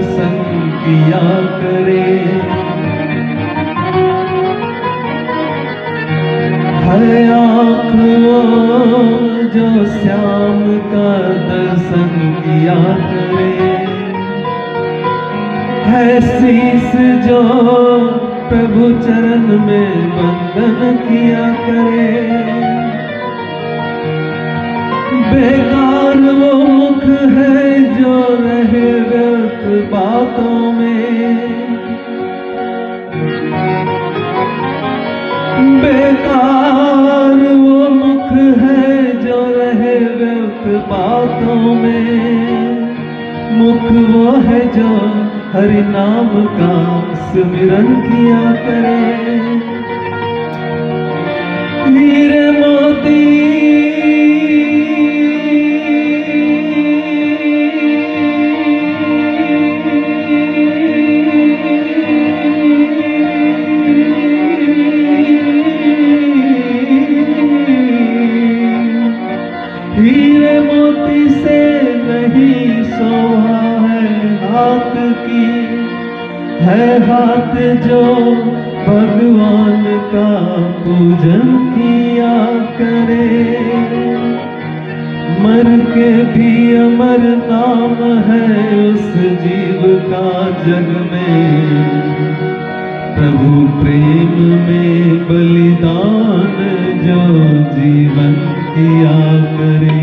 दर्शन किया करे। हर आँख वो जो श्याम का दर्शन किया करे। है शीस जो प्रभु चरण में वंदन किया करे। बेकार वो मुख है जो रहे व्यर्थ बातों में। बेकार वो मुख है जो रहे व्यर्थ बातों में। मुख वो है जो हरि नाम का सुमिरन किया करे। हीरे मोती हीरे मोती से नहीं शोभा है हाथ की। है हाथ जो भगवान का पूजन किया करे। मर के भी अमर नाम है उस जीव का जग में। प्रभु प्रेम में बलिदान जो जीवन किया करे।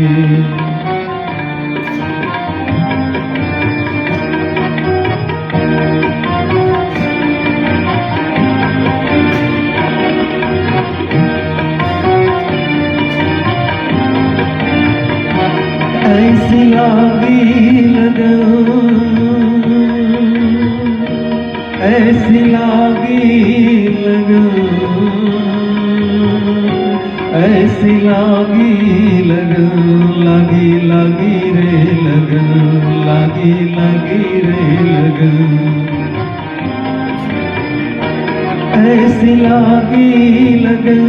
ऐसी लागी लगन, ऐसी लागी लगन, ऐसी लागी लगन, लागी लागी रे लगन, लागी लागी रे लगन। ऐसी लागी लगन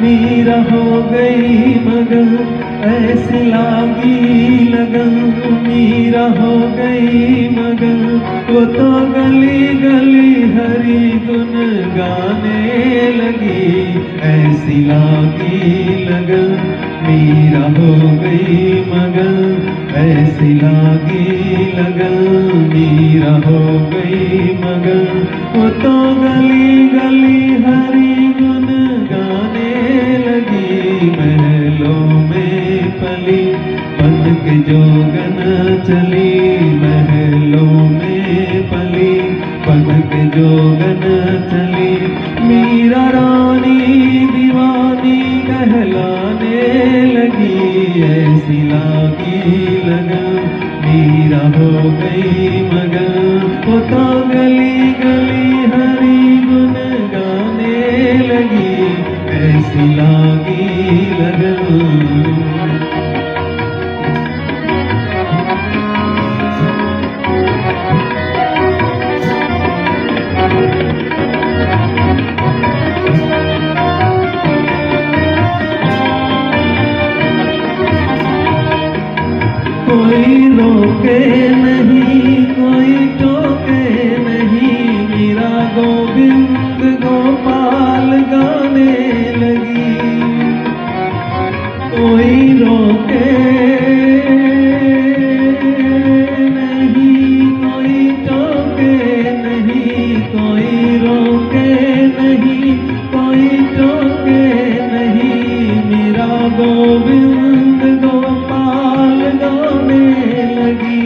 मीरा हो गई मगन। ऐसी लागी लगन मीरा हो गई मगन। वो तो गली गली हरि गुण गाने लगी। ऐसी लागी लगन मीरा हो गई मगन। ऐसी लागी लगन मीरा हो गई मगन। वो तो गली गली हरि गुण गाने लगी। महलों में पली बन के जोगन चली। महलों में पली बन के जोगन चली। मीरा रानी दीवानी कहलाने लगी। ऐसी लागी लगन मीरा हो गई मगन। वो तो गली गली हरि गुण गाने लगी। ऐसी लागी लगन। कोई रोके नहीं कोई टोके नहीं। मीरा गोविंद गोपाल गाने लगी। कोई रोके नहीं कोई टोके नहीं। कोई रोके नहीं कोई टोके नहीं। मीरा गोविंद गोपाल गाने लगी।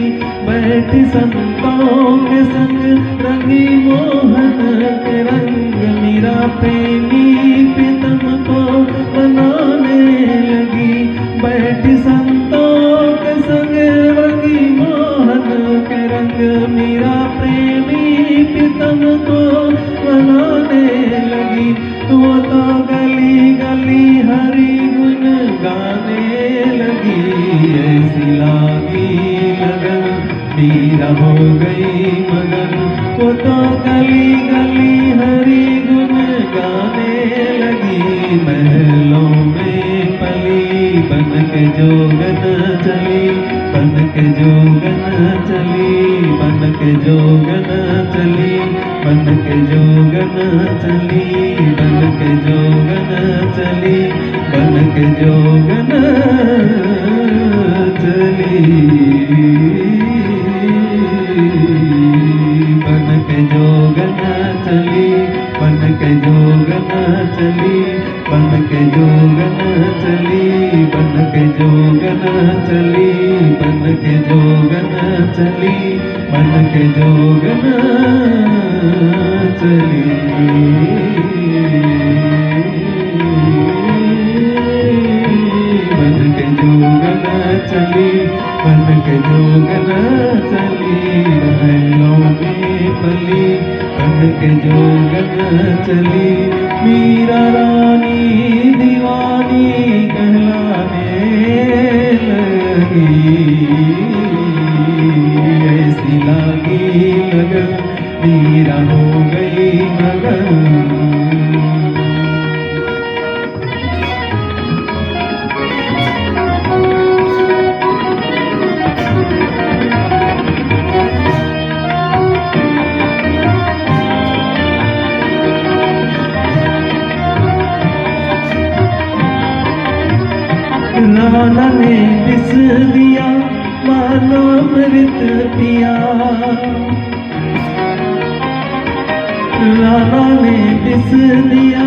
बैठी संतों के संग रंगी मोहन के रंग। मीरा प्रेमी प्रीतम को बनाने लगी। बैठी संतों के संग रंगी मोहन के रंग। मीरा प्रेमी प्रीतम को बनाने लगी। वो तो गली गली हरि गुण गाने लगी। ऐसी लागी लगन मीरा हो गई मगन। वो तो गली गली हरि गुण गाने लगी। महलों में पली बन के जोगन चली। बन के जोगन चली बन के के जोगन चली, बन के जोगन चली, बन के जोगन चली, बन के जोगन चली, बन के जोगन चली, बन के जोगन चली, बन के जोगन चली, बन के जोगन चली, बन के जोगन चली, बन के जोगन चली, बन के जोगन चली, बन के जोगन चली, महलों में पली, बन के जोगन चली, मीरा रानी दीवानी कहलाने लगी, ऐसी लागी लगन मीरा हो गई मगन। राना ने बिस दिया मानो अमृत पिया, राना ने बिस दिया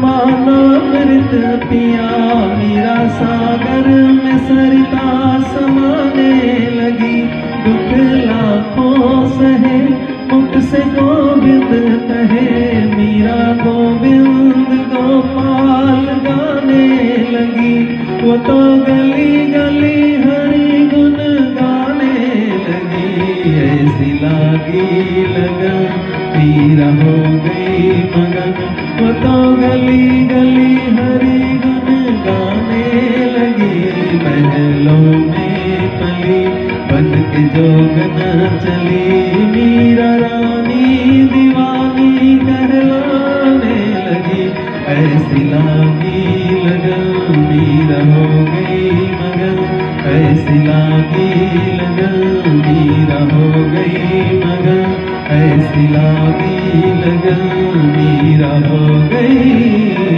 मानो अमृत पिया, मीरा सागर में सरिता समाने लगी, दुख लाखों सहे मुख से गोविंद कहे, मीरा गोविंद गोपाल गाने लगी, वो तो गली गली हरि गुण गाने लगी, ऐसी लागी लगन मीरा हो गई मगन, वो तो गली गली हरि गुण गाने लगी, महलों में पली, बन के जोगन चली, मीरा रानी दीवानी कहलाने लगी, ऐसी लागी लगन मीरा हो गई मगन, ऐसी लागी लगन मीरा हो गई मगन, ऐसी लागी लगन मीरा हो गई।